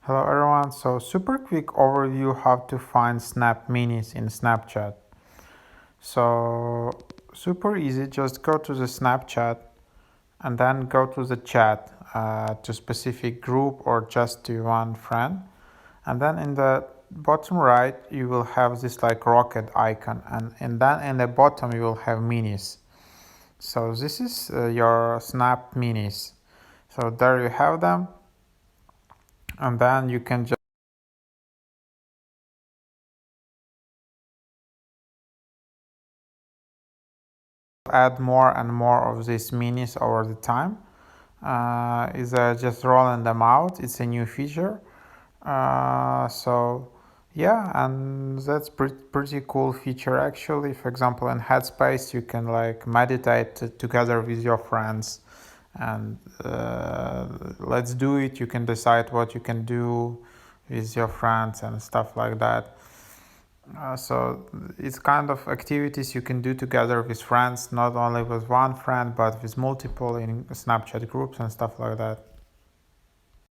Hello everyone, so super quick overview how to find Snap Minis in Snapchat. So super easy, just go to the Snapchat and then go to the chat to specific group or just to one friend. And then in the bottom right you will have this like rocket icon, and then in the bottom you will have minis. So this is your Snap Minis. So there you have them, and then you can just add more and more of these minis over the time. Is just rolling them out. It's a new feature. So yeah, and that's pretty cool feature actually. For example, in Headspace, you can like meditate together with your friends, and let's do it. You can decide what you can do with your friends and stuff like that. So it's kind of activities you can do together with friends, not only with one friend, but with multiple in Snapchat groups and stuff like that.